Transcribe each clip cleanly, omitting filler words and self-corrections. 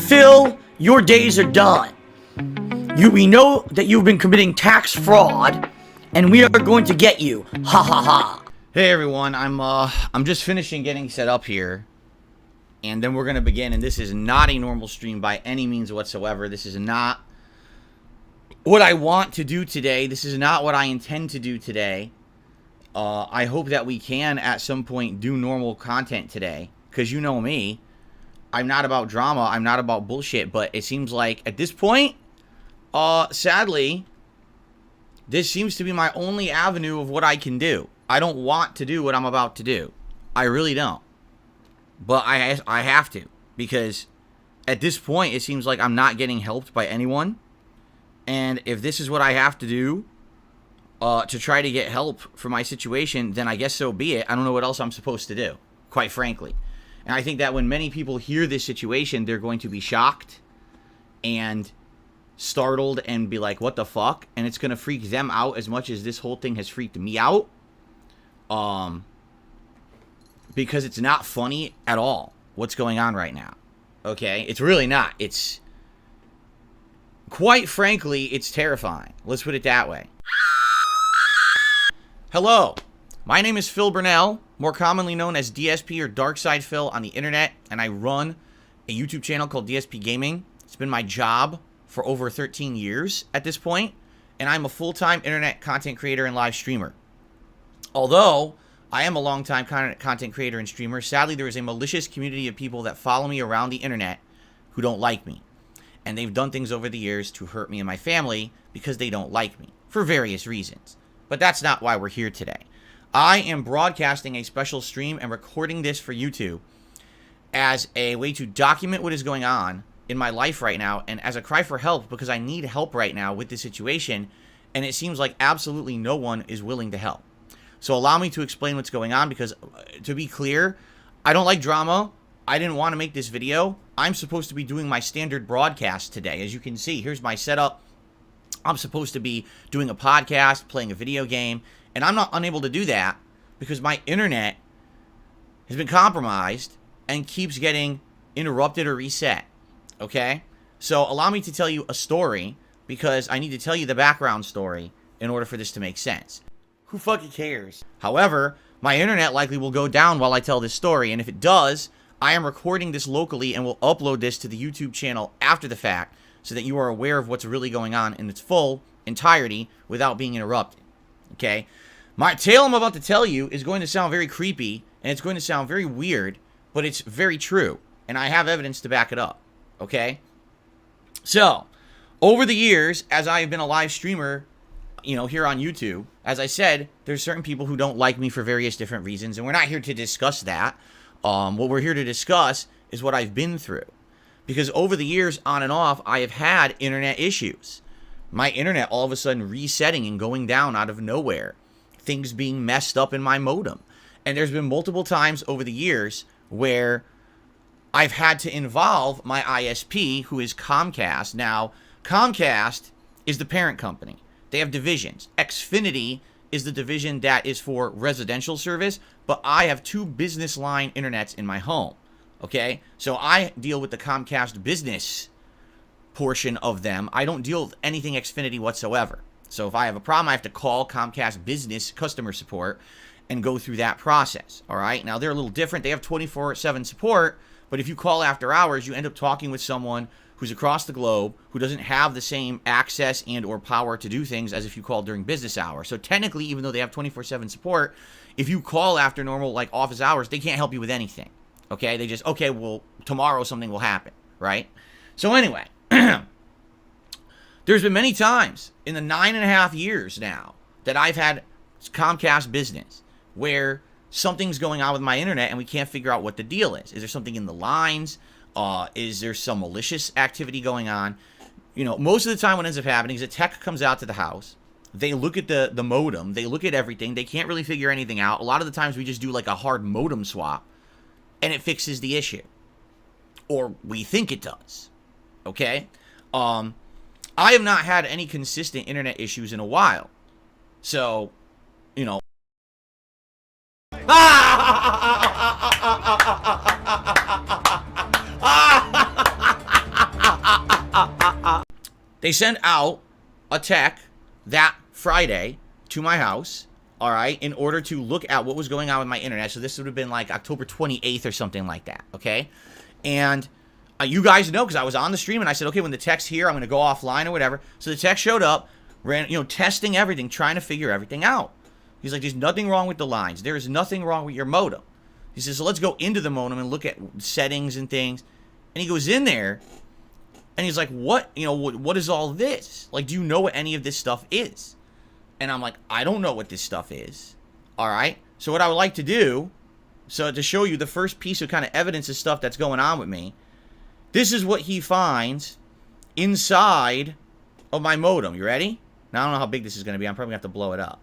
Phil, your days are done. We know that you've been committing tax fraud, and we are going to get you. Ha ha ha. Hey everyone, I'm just finishing getting set up here, and then we're gonna begin. And this is not a normal stream by any means whatsoever. This is not what I want to do today. This is not what I intend to do today. I hope that we can at some point do normal content today, because you know me. I'm not about drama. I'm not about bullshit. But it seems like at this point, sadly, this seems to be my only avenue of what I can do. I don't want to do what I'm about to do. I really don't. But I have to. Because at this point, it seems like I'm not getting helped by anyone. And if this is what I have to do to try to get help for my situation, then I guess so be it. I don't know what else I'm supposed to do, quite frankly. And I think that when many people hear this situation, they're going to be shocked and startled and be like, what the fuck? And it's going to freak them out as much as this whole thing has freaked me out. Because it's not funny at all what's going on right now. Okay? It's really not. It's, quite frankly, it's terrifying. Let's put it that way. Hello. My name is Phil Burnell, more commonly known as DSP or Darkside Phil on the internet, and I run a YouTube channel called DSP Gaming. It's been my job for over 13 years at this point, and I'm a full-time internet content creator and live streamer. Although I am a long-time content creator and streamer, sadly there is a malicious community of people that follow me around the internet who don't like me. And they've done things over the years to hurt me and my family because they don't like me, for various reasons. But that's not why we're here today. I am broadcasting a special stream and recording this for YouTube as a way to document what is going on in my life right now, and as a cry for help, because I need help right now with this situation, and it seems like absolutely no one is willing to help. So allow me to explain what's going on, because to be clear, I don't like drama. I didn't want to make this video. I'm supposed to be doing my standard broadcast today. As you can see, here's my setup. I'm supposed to be doing a podcast, playing a video game, and I'm not unable to do that because my internet has been compromised and keeps getting interrupted or reset. Okay? So allow me to tell you a story, because I need to tell you the background story in order for this to make sense. Who fucking cares? However, my internet likely will go down while I tell this story, and if it does, I am recording this locally and will upload this to the YouTube channel after the fact so that you are aware of what's really going on in its full entirety without being interrupted. Okay? My tale I'm about to tell you is going to sound very creepy, and it's going to sound very weird, but it's very true, and I have evidence to back it up. Okay? So, over the years, as I have been a live streamer, here on YouTube, as I said, there's certain people who don't like me for various different reasons, and we're not here to discuss that. What we're here to discuss is what I've been through. Because over the years, on and off, I have had internet issues. My internet all of a sudden resetting and going down out of nowhere. Things being messed up in my modem. And there's been multiple times over the years where I've had to involve my ISP, who is Comcast. Now, Comcast is the parent company. They have divisions. Xfinity is the division that is for residential service, but I have two business line internets in my home. Okay? So I deal with the Comcast business portion of them. I don't deal with anything Xfinity whatsoever. So if I have a problem, I have to call Comcast business customer support and go through that process. All right? Now, they're a little different. They have 24/7 support, but if you call after hours, you end up talking with someone who's across the globe, who doesn't have the same access and or power to do things as if you call during business hours. So technically, even though they have 24/7 support, if you call after normal, like office hours, they can't help you with anything. Okay? They just, okay, well, tomorrow something will happen, right? So anyway, there's been many times in the 9.5 years now that I've had Comcast business where something's going on with my internet and we can't figure out what the deal is. Is there something in the lines? Is there some malicious activity going on? Most of the time what ends up happening is a tech comes out to the house. They look at the modem. They look at everything. They can't really figure anything out. A lot of the times we just do like a hard modem swap and it fixes the issue. Or we think it does. Okay? I have not had any consistent internet issues in a while. So, They sent out a tech that Friday to my house, all right, in order to look at what was going on with my internet. So this would have been like October 28th or something like that, okay? And you guys know, because I was on the stream and I said, okay, when the tech's here, I'm going to go offline or whatever. So the tech showed up, ran, testing everything, trying to figure everything out. He's like, there's nothing wrong with the lines. There is nothing wrong with your modem. He says, so let's go into the modem and look at settings and things. And he goes in there and he's like, what, what is all this? Like, do you know what any of this stuff is? And I'm like, I don't know what this stuff is. All right. So what I would like to do, so to show you the first piece of kind of evidence of stuff that's going on with me, this is what he finds inside of my modem. You ready? Now, I don't know how big this is going to be. I'm probably going to have to blow it up.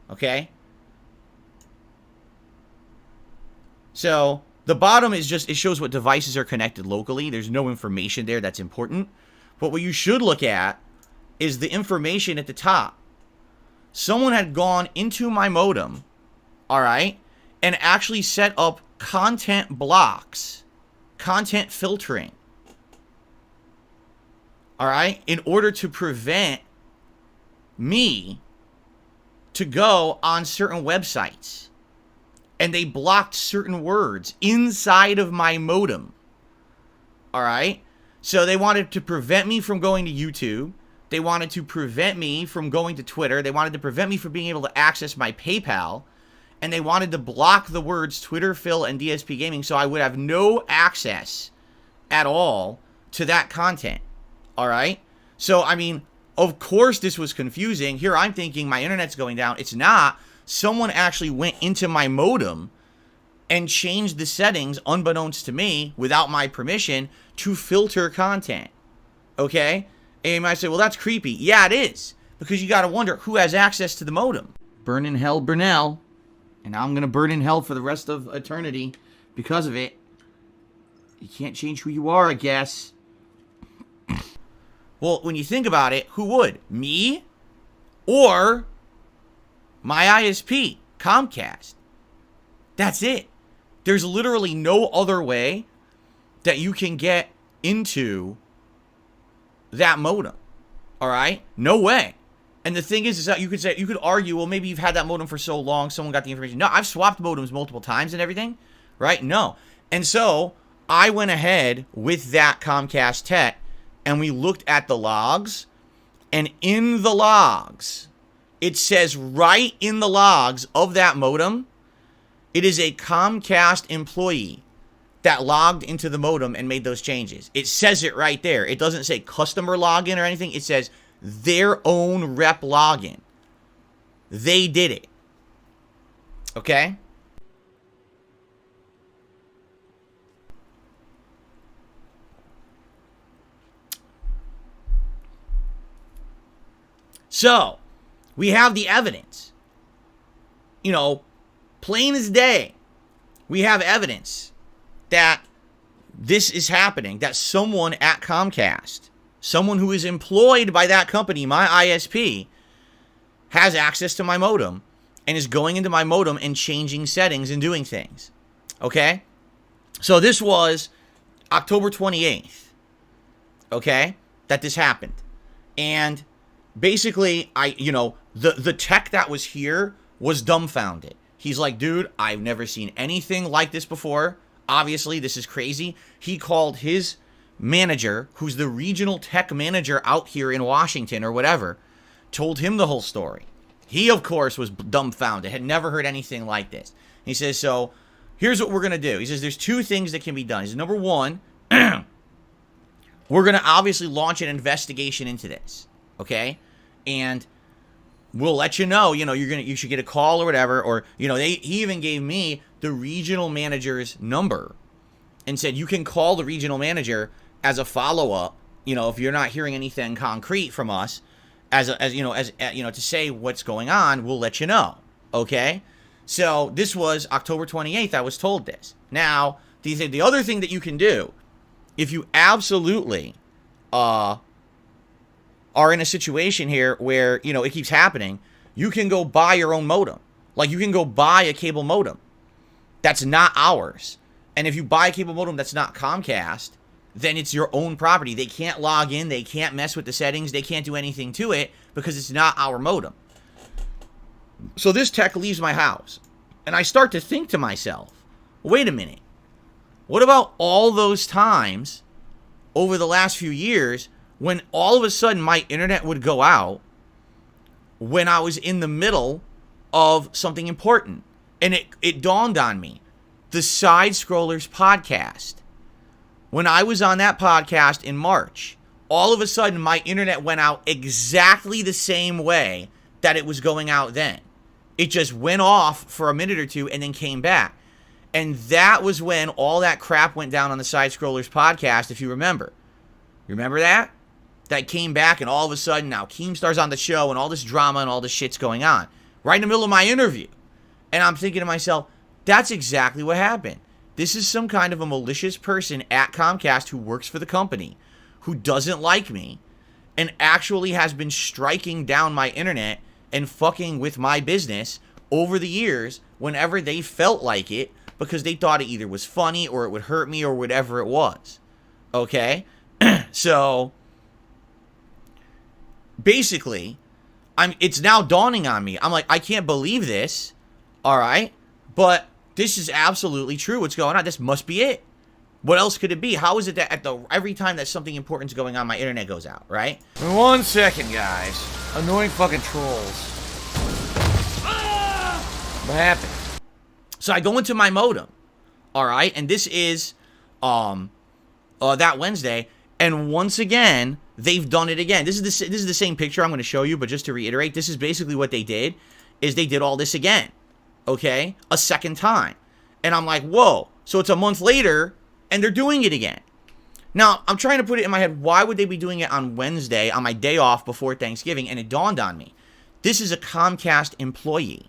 Okay? So, the bottom is just, it shows what devices are connected locally. There's no information there that's important. But what you should look at is the information at the top. Someone had gone into my modem, all right, and actually set up content blocks. Content filtering, all right, in order to prevent me to go on certain websites. And they blocked certain words inside of my modem, all right? So they wanted to prevent me from going to YouTube. They wanted to prevent me from going to Twitter. They wanted to prevent me from being able to access my PayPal. And they wanted to block the words Twitter, Phil, and DSP Gaming so I would have no access at all to that content. All right? So, I mean, of course this was confusing. Here I'm thinking my internet's going down. It's not. Someone actually went into my modem and changed the settings, unbeknownst to me, without my permission, to filter content. Okay? And you might say, well, that's creepy. Yeah, it is. Because you got to wonder who has access to the modem. Burn in hell, Burnell. And now I'm going to burn in hell for the rest of eternity because of it. You can't change who you are, I guess. Well, when you think about it, who would? Me? Or my ISP, Comcast? That's it. There's literally no other way that you can get into that modem. All right? No way. And the thing is that you could argue, well, maybe you've had that modem for so long, someone got the information. No, I've swapped modems multiple times and everything, right? No. And so I went ahead with that Comcast tech and we looked at the logs, and in the logs, it says right in the logs of that modem, it is a Comcast employee that logged into the modem and made those changes. It says it right there. It doesn't say customer login or anything. It says their own rep login. They did it. Okay? So, we have the evidence. Plain as day. We have evidence that this is happening, that someone at Comcast, someone who is employed by that company, my ISP, has access to my modem and is going into my modem and changing settings and doing things. Okay? So this was October 28th, okay, that this happened. And basically, the tech that was here was dumbfounded. He's like, dude, I've never seen anything like this before. Obviously, this is crazy. He called his manager, who's the regional tech manager out here in Washington or whatever, told him the whole story. He, of course, was dumbfounded, had never heard anything like this. He says, so here's what we're going to do. He says, there's two things that can be done. He says, number one, we're going to obviously launch an investigation into this, okay? And we'll let you know, you should get a call or whatever, or, he even gave me the regional manager's number and said, you can call the regional manager as a follow-up, if you're not hearing anything concrete from us, to say what's going on, we'll let you know. Okay? So this was October 28th, I was told this. Now, the other thing that you can do, if you absolutely, are in a situation here where, it keeps happening, you can go buy your own modem. Like, you can go buy a cable modem that's not ours. And if you buy a cable modem that's not Comcast, then it's your own property. They can't log in. They can't mess with the settings. They can't do anything to it because it's not our modem. So this tech leaves my house. And I start to think to myself, wait a minute. What about all those times over the last few years when all of a sudden my internet would go out when I was in the middle of something important? And it dawned on me. The Side Scrollers podcast. When I was on that podcast in March, all of a sudden my internet went out exactly the same way that it was going out then. It just went off for a minute or two and then came back. And that was when all that crap went down on the Side Scrollers podcast, if you remember. You remember that? That came back and all of a sudden now Keemstar's on the show and all this drama and all this shit's going on. Right in the middle of my interview. And I'm thinking to myself, that's exactly what happened. This is some kind of a malicious person at Comcast who works for the company, who doesn't like me, and actually has been striking down my internet and fucking with my business over the years whenever they felt like it, because they thought it either was funny or it would hurt me or whatever it was. Okay? So, basically, it's now dawning on me. I'm like, I can't believe this. All right, but this is absolutely true. What's going on? This must be it. What else could it be? How is it that every time that something important's going on, my internet goes out, right? 1 second, guys. Annoying fucking trolls. What happened? So I go into my modem, all right, and this is that Wednesday, and once again they've done it again. This is the same picture I'm going to show you, but just to reiterate, this is basically what they did. Is they did all this again. Okay, a second time. And I'm like, whoa. So it's a month later, and they're doing it again. Now, I'm trying to put it in my head, why would they be doing it on Wednesday, on my day off before Thanksgiving? And it dawned on me. This is a Comcast employee.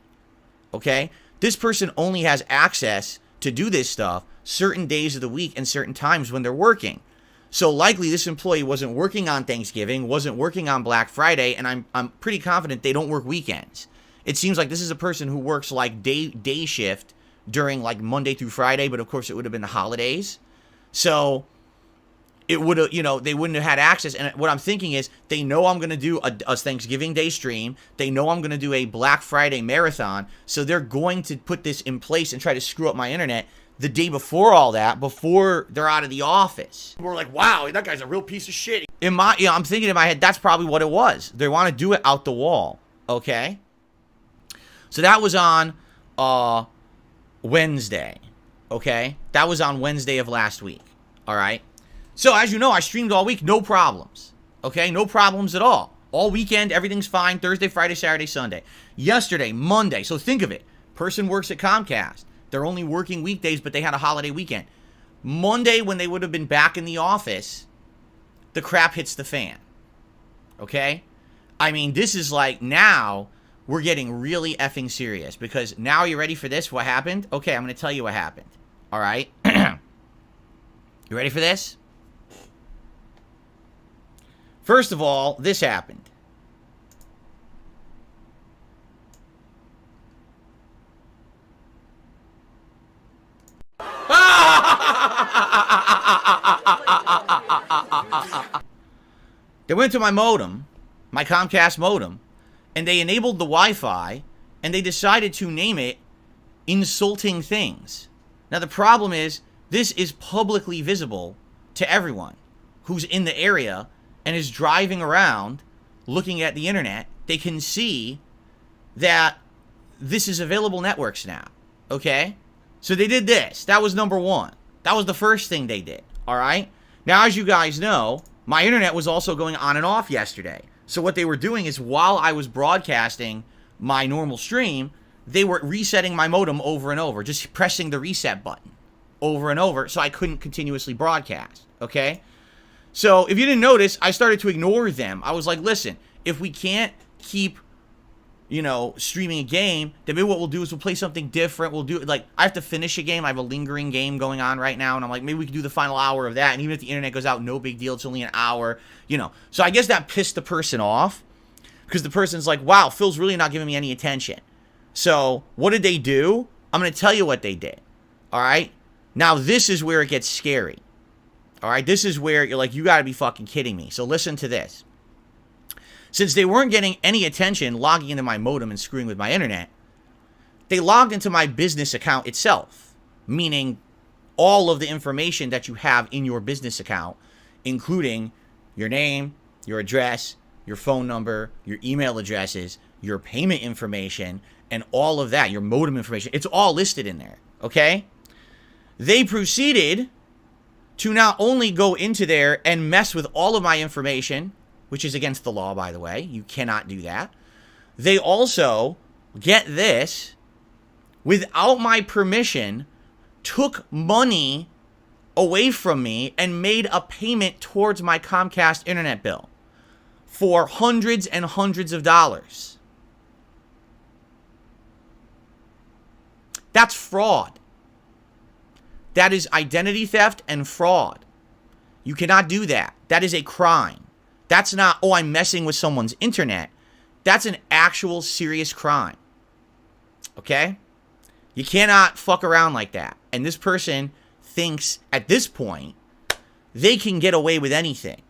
Okay? This person only has access to do this stuff certain days of the week and certain times when they're working. So likely this employee wasn't working on Thanksgiving, wasn't working on Black Friday, and I'm pretty confident they don't work weekends. It seems like this is a person who works like day shift during like Monday through Friday, but of course it would have been the holidays. So it would have, they wouldn't have had access. And what I'm thinking is they know I'm going to do a Thanksgiving Day stream. They know I'm going to do a Black Friday marathon. So they're going to put this in place and try to screw up my internet the day before all that, before they're out of the office. We're like, wow, that guy's a real piece of shit. I'm thinking in my head, that's probably what it was. They want to do it out the wall. Okay? So that was on Wednesday, okay? That was on Wednesday of last week, all right? So as you know, I streamed all week, no problems, okay? No problems at all. All weekend, everything's fine, Thursday, Friday, Saturday, Sunday. Yesterday, Monday, so think of it. Person works at Comcast. They're only working weekdays, but they had a holiday weekend. Monday, when they would have been back in the office, the crap hits the fan, okay? I mean, this is like now... We're getting really effing serious because now are you ready for this? What happened? Okay, I'm going to tell you what happened. All right? You ready for this? First of all, this happened. They went to my modem, my Comcast modem, and they enabled the Wi-Fi, and they decided to name it Insulting Things. Now, the problem is, this is publicly visible to everyone who's in the area and is driving around looking at the internet. They can see that this is available networks now, okay? So they did this. That was number one. That was the first thing they did, all right? Now, as you guys know, my internet was also going on and off yesterday. So what they were doing is while I was broadcasting my normal stream, they were resetting my modem over and over, just pressing the reset button over and over so I couldn't continuously broadcast, okay? So if you didn't notice, I started to ignore them. I was like, listen, if we can't keep, streaming a game, then maybe what we'll do is we'll play something different. We'll do, like, I have to finish a game. I have a lingering game going on right now, and I'm like, maybe we can do the final hour of that, and even if the internet goes out, no big deal. It's only an hour, So I guess that pissed the person off, because the person's like, wow, Phil's really not giving me any attention. So what did they do? I'm going to tell you what they did, all right? Now, this is where it gets scary, All right, this is where you're like, you got to be fucking kidding me. So listen to this. Since they weren't getting any attention logging into my modem and screwing with my internet, they logged into my business account itself, meaning all of the information that you have in your business account, including your name, your address, your phone number, your email addresses, your payment information, and all of that, your modem information. It's all listed in there, okay? They proceeded to not only go into there and mess with all of my information, which is against the law, by the way. You cannot do that. They also, get this, without my permission, took money away from me and made a payment towards my Comcast internet bill for hundreds and hundreds of dollars. That's fraud. That is identity theft and fraud. You cannot do that. That is a crime. That's not, oh, I'm messing with someone's internet. That's an actual serious crime. Okay? You cannot fuck around like that. And this person thinks at this point they can get away with anything.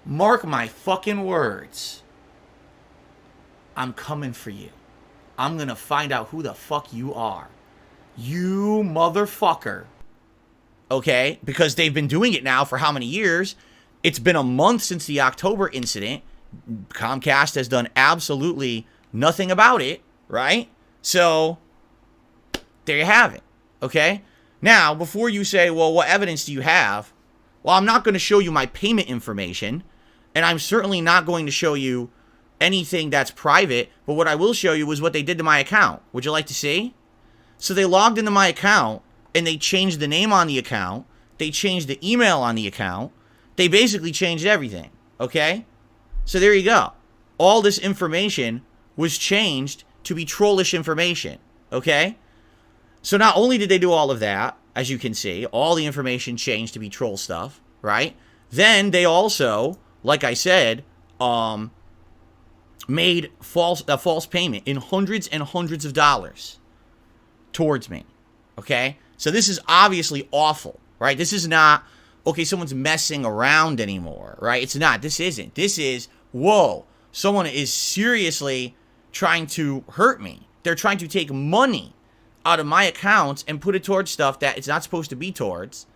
Mark my fucking words. I'm coming for you. I'm gonna find out who the fuck you are. You motherfucker. Okay? Because they've been doing it now for how many years? It's been a month since the October incident. Comcast has done absolutely nothing about it, right? So, there you have it, okay? Now, before you say, well, what evidence do you have? Well, I'm not going to show you my payment information, and I'm certainly not going to show you anything that's private, but what I will show you is what they did to my account. Would you like to see? So they logged into my account, and they changed the name on the account. They changed the email on the account. They basically changed everything, okay? So there you go. All this information was changed to be trollish information, okay? So not only did they do all of that, as you can see, all the information changed to be troll stuff, right? Then they also, like I said, made a false payment in hundreds and hundreds of dollars towards me, okay? So this is obviously awful, right? This is not, okay, someone's messing around anymore, right? It's not. This isn't. This is, whoa, someone is seriously trying to hurt me. They're trying to take money out of my accounts and put it towards stuff that it's not supposed to be towards,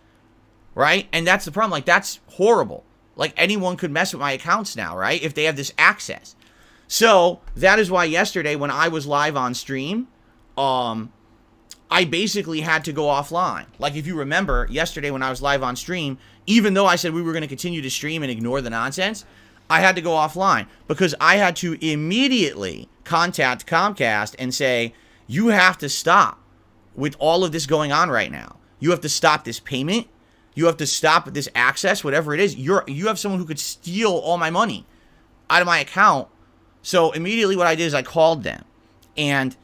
right? And that's the problem. Like, that's horrible. Like, anyone could mess with my accounts now, right? If they have this access. So, that is why yesterday when I was live on stream, I basically had to go offline. Like, if you remember, yesterday when I was live on stream, even though I said we were going to continue to stream and ignore the nonsense, I had to go offline because I had to immediately contact Comcast and say, you have to stop with all of this going on right now. You have to stop this payment. You have to stop this access, whatever it is. You have someone who could steal all my money out of my account. So immediately what I did is I called them. And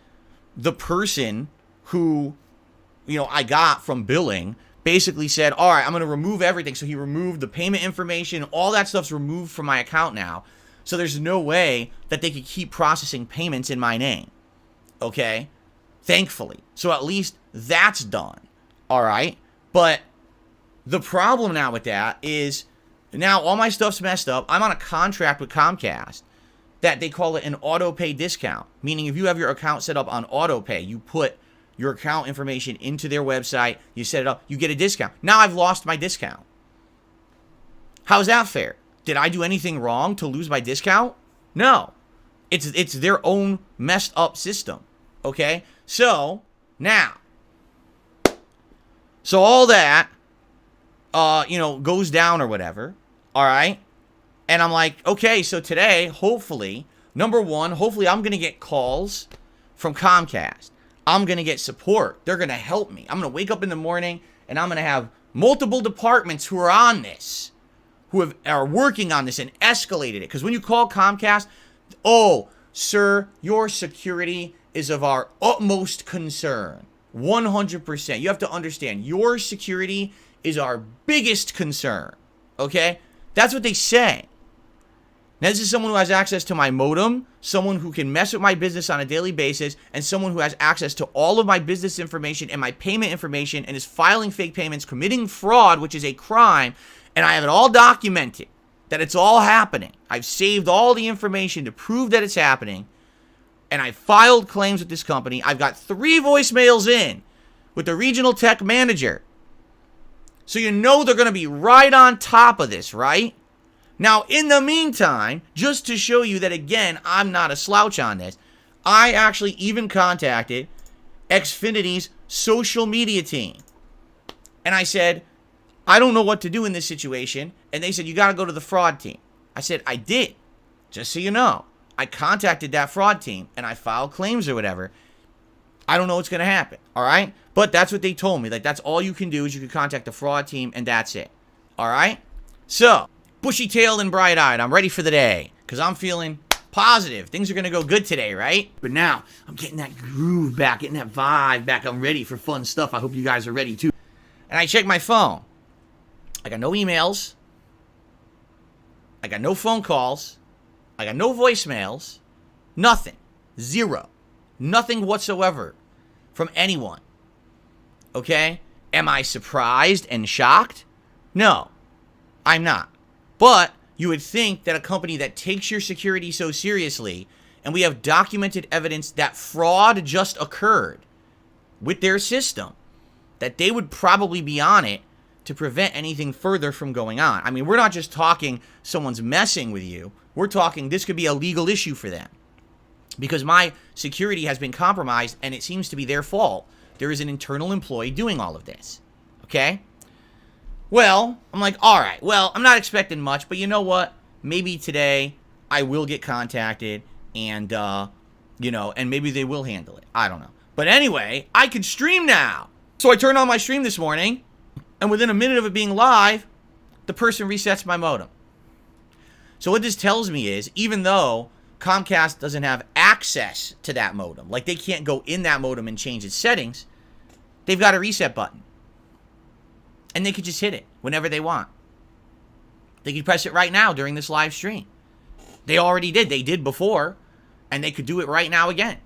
the person who, I got from billing basically said, all right, I'm going to remove everything. So he removed the payment information. All that stuff's removed from my account now. So there's no way that they could keep processing payments in my name. Okay? Thankfully. So at least that's done. All right? But the problem now with that is now all my stuff's messed up. I'm on a contract with Comcast that they call it an auto pay discount. Meaning if you have your account set up on auto pay, you put your account information into their website, you set it up, you get a discount. Now I've lost my discount. How's that fair? Did I do anything wrong to lose my discount? No. It's their own messed up system. Okay? So, now. So all that, goes down or whatever. All right? And I'm like, okay, so today, hopefully, number one, hopefully I'm going to get calls from Comcast. I'm going to get support. They're going to help me. I'm going to wake up in the morning and I'm going to have multiple departments who are on this, who are working on this and escalated it. Because when you call Comcast, oh, sir, your security is of our utmost concern. 100%. You have to understand, your security is our biggest concern. Okay? That's what they say. Now, this is someone who has access to my modem, someone who can mess with my business on a daily basis, and someone who has access to all of my business information and my payment information and is filing fake payments, committing fraud, which is a crime, and I have it all documented, that it's all happening. I've saved all the information to prove that it's happening, and I filed claims with this company. I've got 3 voicemails in with the regional tech manager. So you know they're going to be right on top of this, right? Now, in the meantime, just to show you that, again, I'm not a slouch on this, I actually even contacted Xfinity's social media team. And I said, I don't know what to do in this situation. And they said, you got to go to the fraud team. I said, I did. Just so you know, I contacted that fraud team and I filed claims or whatever. I don't know what's going to happen, all right? But that's what they told me. Like, that's all you can do is you can contact the fraud team and that's it, all right? So, bushy-tailed and bright-eyed, I'm ready for the day because I'm feeling positive. Things are going to go good today, right? But now, I'm getting that groove back, getting that vibe back. I'm ready for fun stuff. I hope you guys are ready, too. And I check my phone. I got no emails. I got no phone calls. I got no voicemails. Nothing. Zero. Nothing whatsoever from anyone. Okay? Am I surprised and shocked? No, I'm not. But you would think that a company that takes your security so seriously, and we have documented evidence that fraud just occurred with their system, that they would probably be on it to prevent anything further from going on. I mean, we're not just talking someone's messing with you. We're talking this could be a legal issue for them because my security has been compromised and it seems to be their fault. There is an internal employee doing all of this. Okay? Well, I'm like, all right. Well, I'm not expecting much, but you know what? Maybe today I will get contacted and, and maybe they will handle it. I don't know. But anyway, I can stream now. So I turned on my stream this morning, and within a minute of it being live, the person resets my modem. So what this tells me is, even though Comcast doesn't have access to that modem, like they can't go in that modem and change its settings, they've got a reset button. And they could just hit it whenever they want. They could press it right now during this live stream. They already did. They did before, and they could do it right now again.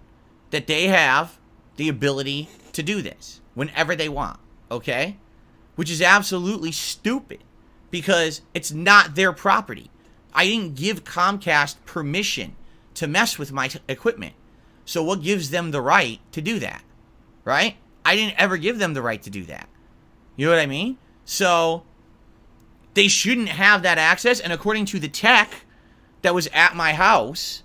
That they have the ability to do this whenever they want, okay? Which is absolutely stupid because it's not their property. I didn't give Comcast permission to mess with my equipment. So what gives them the right to do that, right? I didn't ever give them the right to do that. You know what I mean? So they shouldn't have that access. And according to the tech that was at my house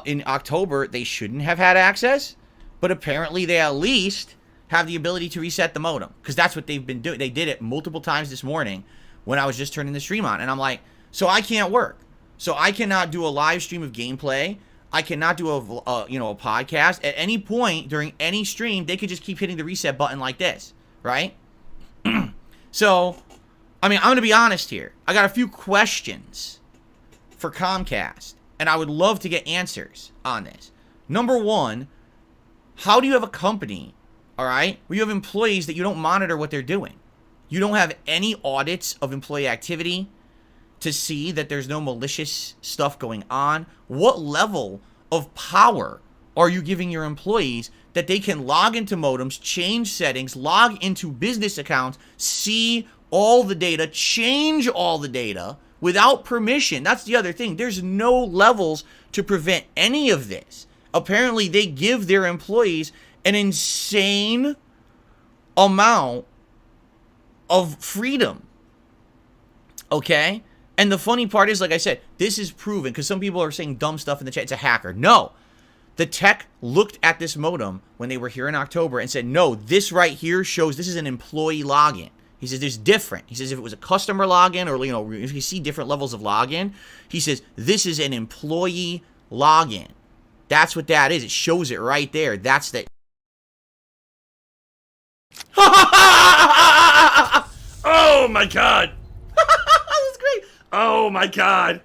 in October, they shouldn't have had access. But apparently they at least have the ability to reset the modem because that's what they've been doing. They did it multiple times this morning when I was just turning the stream on. And I'm like, so I can't work. So I cannot do a live stream of gameplay. I cannot do a podcast. At any point during any stream, they could just keep hitting the reset button like this, right? So, I mean, I'm going to be honest here. I got a few questions for Comcast, and I would love to get answers on this. Number one, how do you have a company, all right, where you have employees that you don't monitor what they're doing? You don't have any audits of employee activity to see that there's no malicious stuff going on? What level of power are you giving your employees that they can log into modems, change settings, log into business accounts, see all the data, change all the data without permission? That's the other thing. There's no levels to prevent any of this. Apparently, they give their employees an insane amount of freedom. Okay? And the funny part is, like I said, this is proven because some people are saying dumb stuff in the chat. It's a hacker. No. The tech looked at this modem when they were here in October and said, no, this right here shows this is an employee login. He says there's different. He says if it was a customer login or, if you see different levels of login, he says this is an employee login. That's what that is. It shows it right there. That's the... Oh my god! That's great! Oh my god!